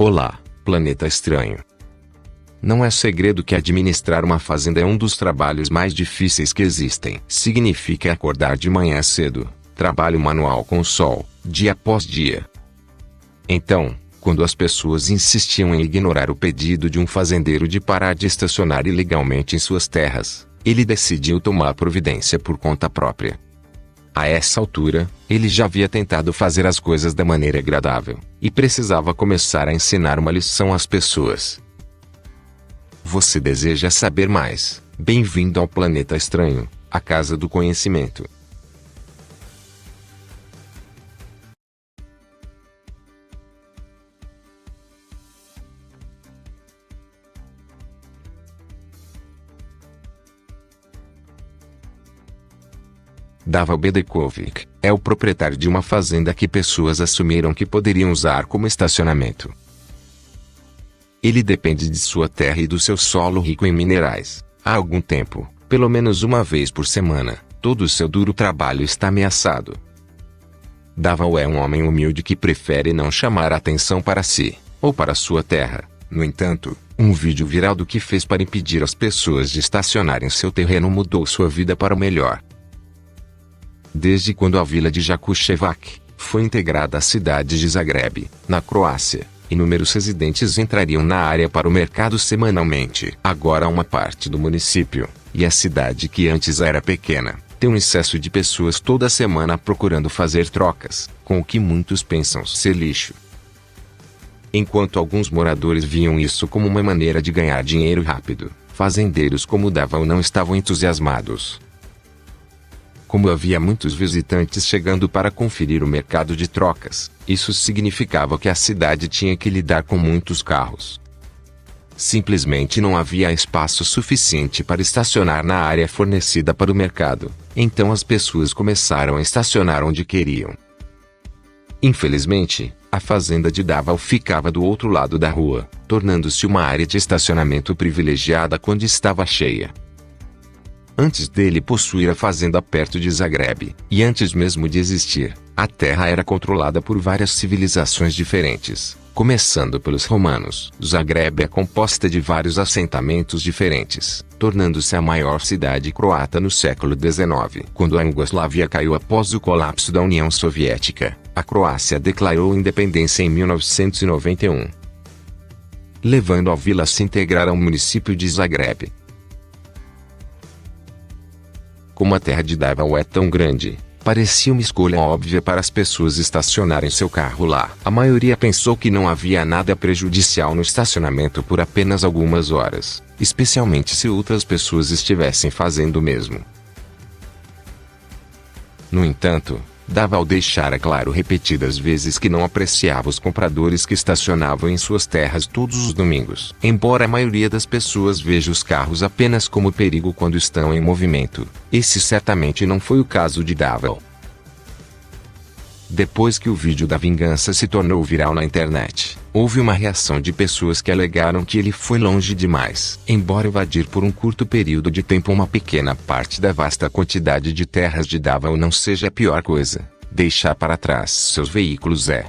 Olá, planeta estranho. Não é segredo que administrar uma fazenda é um dos trabalhos mais difíceis que existem. Significa acordar de manhã cedo, trabalho manual com o sol, dia após dia. Então, quando as pessoas insistiam em ignorar o pedido de um fazendeiro de parar de estacionar ilegalmente em suas terras, ele decidiu tomar providência por conta própria. A essa altura, ele já havia tentado fazer as coisas da maneira agradável, e precisava começar a ensinar uma lição às pessoas. Você deseja saber mais? Bem-vindo ao Planeta Estranho, a casa do conhecimento. Davor Bedekovic é o proprietário de uma fazenda que pessoas assumiram que poderiam usar como estacionamento. Ele depende de sua terra e do seu solo rico em minerais. Há algum tempo, pelo menos uma vez por semana, todo o seu duro trabalho está ameaçado. Davor é um homem humilde que prefere não chamar a atenção para si, ou para sua terra. No entanto, um vídeo viral do que fez para impedir as pessoas de estacionarem seu terreno mudou sua vida para o melhor. Desde quando a vila de Jakuševac foi integrada à cidade de Zagreb, na Croácia, inúmeros residentes entrariam na área para o mercado semanalmente. Agora uma parte do município, e a cidade que antes era pequena, tem um excesso de pessoas toda semana procurando fazer trocas, com o que muitos pensam ser lixo. Enquanto alguns moradores viam isso como uma maneira de ganhar dinheiro rápido, fazendeiros como Davor não estavam entusiasmados. Como havia muitos visitantes chegando para conferir o mercado de trocas, isso significava que a cidade tinha que lidar com muitos carros. Simplesmente não havia espaço suficiente para estacionar na área fornecida para o mercado, então as pessoas começaram a estacionar onde queriam. Infelizmente, a fazenda de Davor ficava do outro lado da rua, tornando-se uma área de estacionamento privilegiada quando estava cheia. Antes dele possuir a fazenda perto de Zagreb, e antes mesmo de existir, a terra era controlada por várias civilizações diferentes, começando pelos romanos. Zagreb é composta de vários assentamentos diferentes, tornando-se a maior cidade croata no século XIX. Quando a Iugoslávia caiu após o colapso da União Soviética, a Croácia declarou independência em 1991, levando a vila a se integrar ao município de Zagreb. Como a terra de Davor é tão grande, parecia uma escolha óbvia para as pessoas estacionarem seu carro lá. A maioria pensou que não havia nada prejudicial no estacionamento por apenas algumas horas, especialmente se outras pessoas estivessem fazendo o mesmo. No entanto, Davor deixara claro repetidas vezes que não apreciava os compradores que estacionavam em suas terras todos os domingos. Embora a maioria das pessoas veja os carros apenas como perigo quando estão em movimento, esse certamente não foi o caso de Davor. Depois que o vídeo da vingança se tornou viral na internet, houve uma reação de pessoas que alegaram que ele foi longe demais. Embora invadir por um curto período de tempo uma pequena parte da vasta quantidade de terras de Davor não seja a pior coisa, deixar para trás seus veículos é.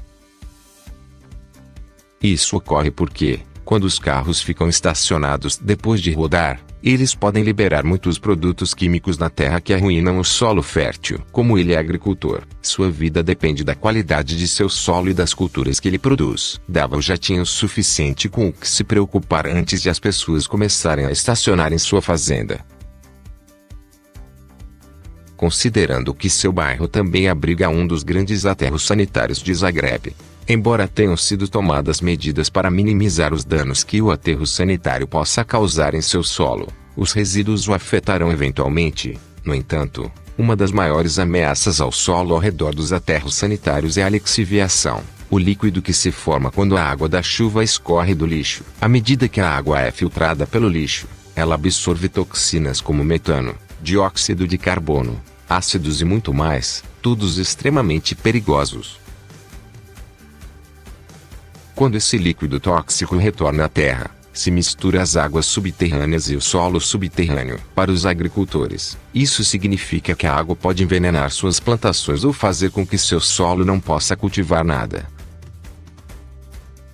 Isso ocorre porque, quando os carros ficam estacionados depois de rodar, eles podem liberar muitos produtos químicos na terra que arruinam o solo fértil. Como ele é agricultor, sua vida depende da qualidade de seu solo e das culturas que ele produz. Davor já tinha o suficiente com o que se preocupar antes de as pessoas começarem a estacionar em sua fazenda. Considerando que seu bairro também abriga um dos grandes aterros sanitários de Zagreb, embora tenham sido tomadas medidas para minimizar os danos que o aterro sanitário possa causar em seu solo, os resíduos o afetarão eventualmente. No entanto, uma das maiores ameaças ao solo ao redor dos aterros sanitários é a lixiviação, o líquido que se forma quando a água da chuva escorre do lixo. À medida que a água é filtrada pelo lixo, ela absorve toxinas como metano, dióxido de carbono, ácidos e muito mais, todos extremamente perigosos. Quando esse líquido tóxico retorna à terra, se mistura às águas subterrâneas e o solo subterrâneo. Para os agricultores, isso significa que a água pode envenenar suas plantações ou fazer com que seu solo não possa cultivar nada.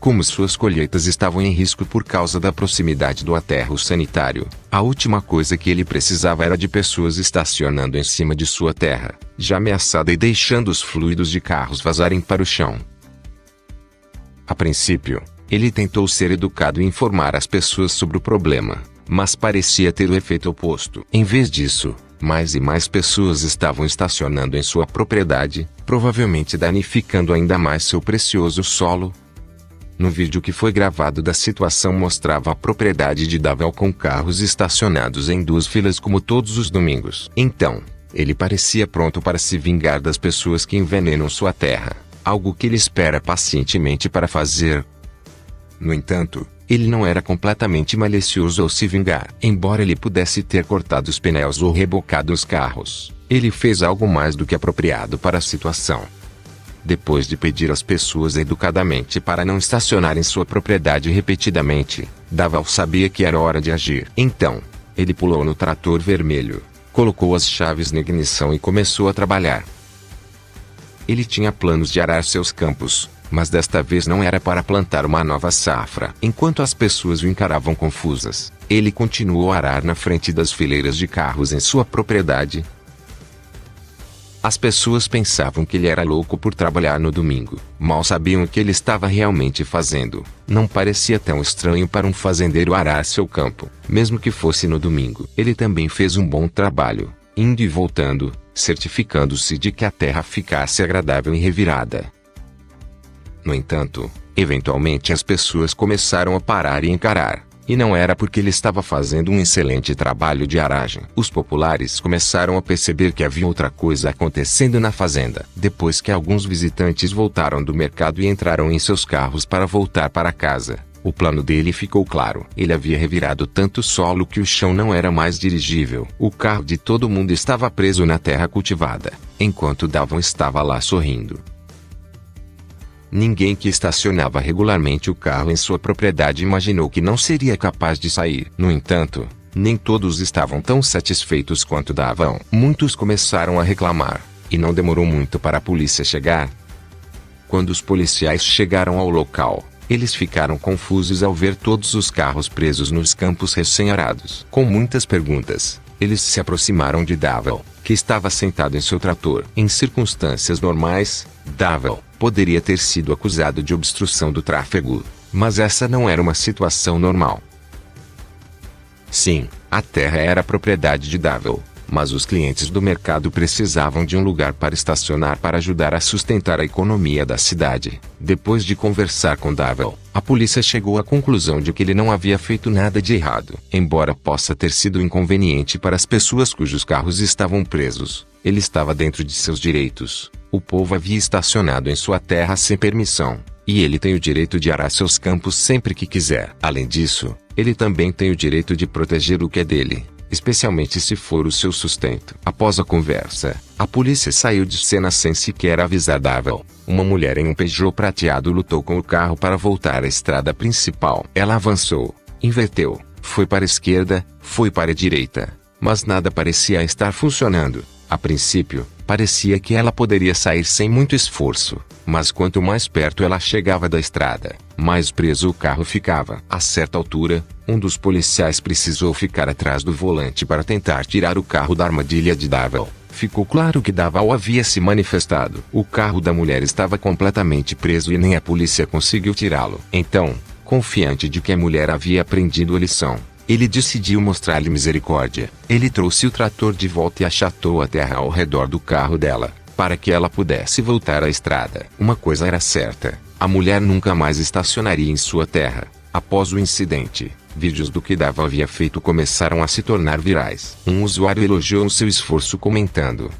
Como suas colheitas estavam em risco por causa da proximidade do aterro sanitário, a última coisa que ele precisava era de pessoas estacionando em cima de sua terra, já ameaçada e deixando os fluidos de carros vazarem para o chão. A princípio, ele tentou ser educado e informar as pessoas sobre o problema, mas parecia ter o efeito oposto. Em vez disso, mais e mais pessoas estavam estacionando em sua propriedade, provavelmente danificando ainda mais seu precioso solo. No vídeo que foi gravado da situação mostrava a propriedade de Davel com carros estacionados em 2 filas como todos os domingos. Então, ele parecia pronto para se vingar das pessoas que envenenam sua terra, algo que ele espera pacientemente para fazer. No entanto, ele não era completamente malicioso ao se vingar. Embora ele pudesse ter cortado os pneus ou rebocado os carros, ele fez algo mais do que apropriado para a situação. Depois de pedir às pessoas educadamente para não estacionar em sua propriedade repetidamente, Davel sabia que era hora de agir. Então, ele pulou no trator vermelho, colocou as chaves na ignição e começou a trabalhar. Ele tinha planos de arar seus campos, mas desta vez não era para plantar uma nova safra. Enquanto as pessoas o encaravam confusas, ele continuou a arar na frente das fileiras de carros em sua propriedade. As pessoas pensavam que ele era louco por trabalhar no domingo. Mal sabiam o que ele estava realmente fazendo. Não parecia tão estranho para um fazendeiro arar seu campo, mesmo que fosse no domingo. Ele também fez um bom trabalho, indo e voltando, certificando-se de que a terra ficasse agradável e revirada. No entanto, eventualmente as pessoas começaram a parar e encarar. E não era porque ele estava fazendo um excelente trabalho de aragem. Os populares começaram a perceber que havia outra coisa acontecendo na fazenda. Depois que alguns visitantes voltaram do mercado e entraram em seus carros para voltar para casa, o plano dele ficou claro. Ele havia revirado tanto solo que o chão não era mais dirigível. O carro de todo mundo estava preso na terra cultivada, enquanto Davon estava lá sorrindo. Ninguém que estacionava regularmente o carro em sua propriedade imaginou que não seria capaz de sair. No entanto, nem todos estavam tão satisfeitos quanto Davon. Muitos começaram a reclamar, e não demorou muito para a polícia chegar. Quando os policiais chegaram ao local, eles ficaram confusos ao ver todos os carros presos nos campos recém-arados. Com muitas perguntas, eles se aproximaram de Davon, que estava sentado em seu trator. Em circunstâncias normais, Davon poderia ter sido acusado de obstrução do tráfego, mas essa não era uma situação normal. Sim, a terra era propriedade de Davon, mas os clientes do mercado precisavam de um lugar para estacionar para ajudar a sustentar a economia da cidade. Depois de conversar com Davon, a polícia chegou à conclusão de que ele não havia feito nada de errado. Embora possa ter sido inconveniente para as pessoas cujos carros estavam presos, ele estava dentro de seus direitos. O povo havia estacionado em sua terra sem permissão, e ele tem o direito de arar seus campos sempre que quiser. Além disso, ele também tem o direito de proteger o que é dele, especialmente se for o seu sustento. Após a conversa, a polícia saiu de cena sem sequer avisar Davon. Uma mulher em um Peugeot prateado lutou com o carro para voltar à estrada principal. Ela avançou, inverteu, foi para a esquerda, foi para a direita, mas nada parecia estar funcionando. A princípio, parecia que ela poderia sair sem muito esforço, mas quanto mais perto ela chegava da estrada, mais preso o carro ficava. A certa altura, um dos policiais precisou ficar atrás do volante para tentar tirar o carro da armadilha de Davon. Ficou claro que Davon havia se manifestado. O carro da mulher estava completamente preso e nem a polícia conseguiu tirá-lo. Então, confiante de que a mulher havia aprendido a lição, ele decidiu mostrar-lhe misericórdia. Ele trouxe o trator de volta e achatou a terra ao redor do carro dela, para que ela pudesse voltar à estrada. Uma coisa era certa: a mulher nunca mais estacionaria em sua terra. Após o incidente, vídeos do que Davon havia feito começaram a se tornar virais. Um usuário elogiou o seu esforço comentando: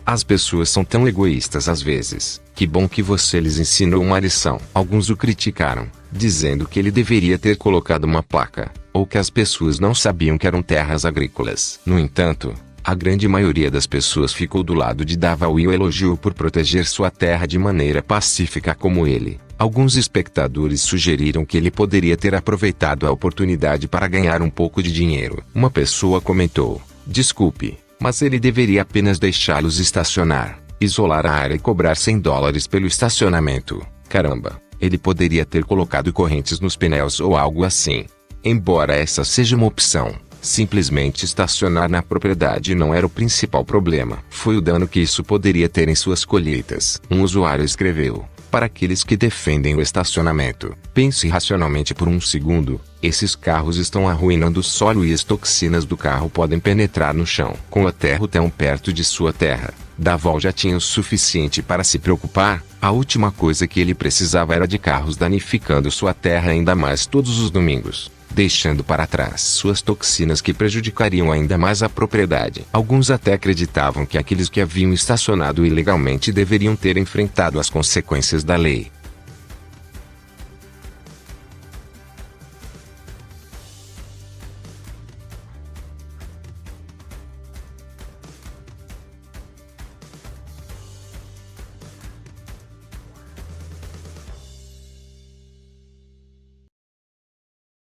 "As pessoas são tão egoístas às vezes. Que bom que você lhes ensinou uma lição." Alguns o criticaram, dizendo que ele deveria ter colocado uma placa, ou que as pessoas não sabiam que eram terras agrícolas. No entanto, a grande maioria das pessoas ficou do lado de Davon e o elogiou por proteger sua terra de maneira pacífica como ele. Alguns espectadores sugeriram que ele poderia ter aproveitado a oportunidade para ganhar um pouco de dinheiro. Uma pessoa comentou: "Desculpe, mas ele deveria apenas deixá-los estacionar, isolar a área e cobrar $100 pelo estacionamento. Caramba, Ele poderia ter colocado correntes nos pneus ou algo assim. Embora essa seja uma opção, simplesmente estacionar na propriedade não era o principal problema. Foi o dano que isso poderia ter em suas colheitas. Um usuário escreveu: para aqueles que defendem o estacionamento, pense racionalmente por um segundo. Esses carros estão arruinando o solo e as toxinas do carro podem penetrar no chão. Com a terra tão perto de sua terra, Davao já tinha o suficiente para se preocupar. A última coisa que ele precisava era de carros danificando sua terra ainda mais todos os domingos, deixando para trás suas toxinas que prejudicariam ainda mais a propriedade. Alguns até acreditavam que aqueles que haviam estacionado ilegalmente deveriam ter enfrentado as consequências da lei.